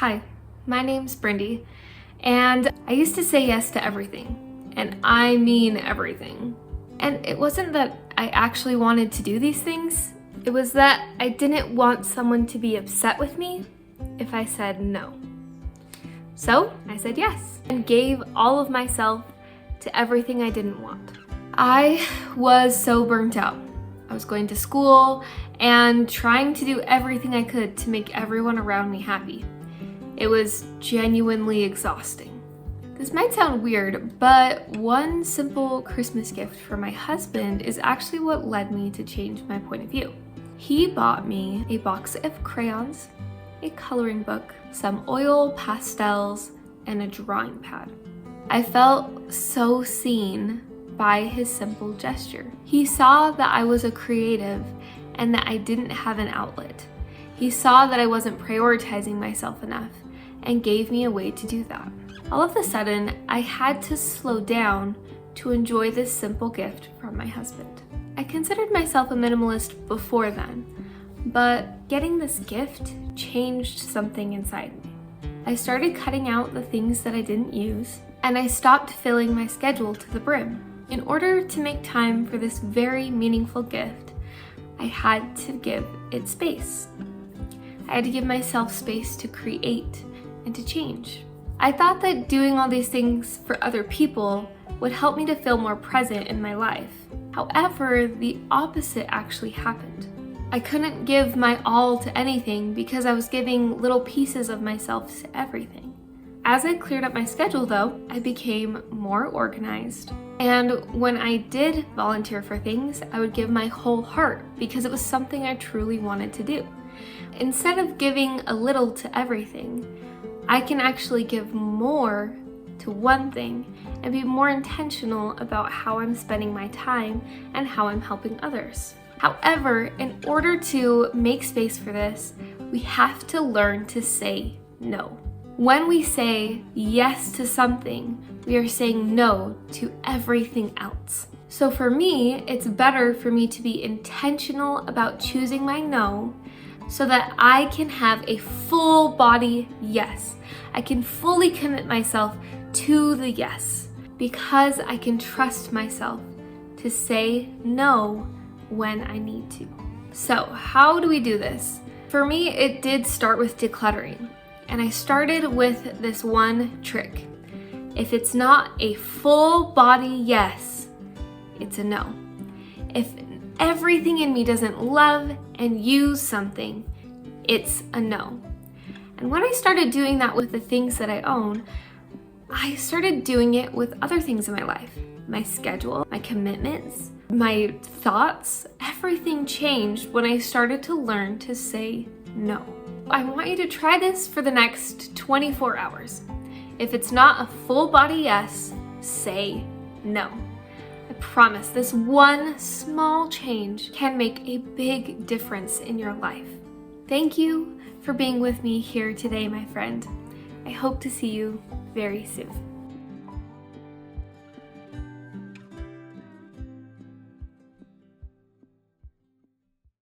Hi, my name's Brindy, and I used to say yes to everything, and I mean everything. And it wasn't that I actually wanted to do these things, it was that I didn't want someone to be upset with me if I said no. So I said yes and gave all of myself to everything I didn't want. I was so burnt out. I was going to school and trying to do everything I could to make everyone around me happy. It was genuinely exhausting. This might sound weird, but one simple Christmas gift for my husband is actually what led me to change my point of view. He bought me a box of crayons, a coloring book, some oil pastels, and a drawing pad. I felt so seen by his simple gesture. He saw that I was a creative and that I didn't have an outlet. He saw that I wasn't prioritizing myself enough and gave me a way to do that. All of a sudden, I had to slow down to enjoy this simple gift from my husband. I considered myself a minimalist before then, but getting this gift changed something inside me. I started cutting out the things that I didn't use, and I stopped filling my schedule to the brim. In order to make time for this very meaningful gift, I had to give it space. I had to give myself space to create and to change. I thought that doing all these things for other people would help me to feel more present in my life. However, the opposite actually happened. I couldn't give my all to anything because I was giving little pieces of myself to everything. As I cleared up my schedule though, I became more organized. And when I did volunteer for things, I would give my whole heart because it was something I truly wanted to do. Instead of giving a little to everything, I can actually give more to one thing and be more intentional about how I'm spending my time and how I'm helping others. However, in order to make space for this, we have to learn to say no. When we say yes to something, we are saying no to everything else. So for me, it's better for me to be intentional about choosing my no so that I can have a full body yes. I can fully commit myself to the yes because I can trust myself to say no when I need to. So how do we do this? For me, it did start with decluttering, and I started with this one trick. If it's not a full body yes, it's a no. If everything in me doesn't love and use something, it's a no. And when I started doing that with the things that I own, I started doing it with other things in my life. My schedule, my commitments, my thoughts, everything changed when I started to learn to say no. I want you to try this for the next 24 hours. If it's not a full body yes, say no. I promise this one small change can make a big difference in your life. Thank you for being with me here today, my friend. I hope to see you very soon.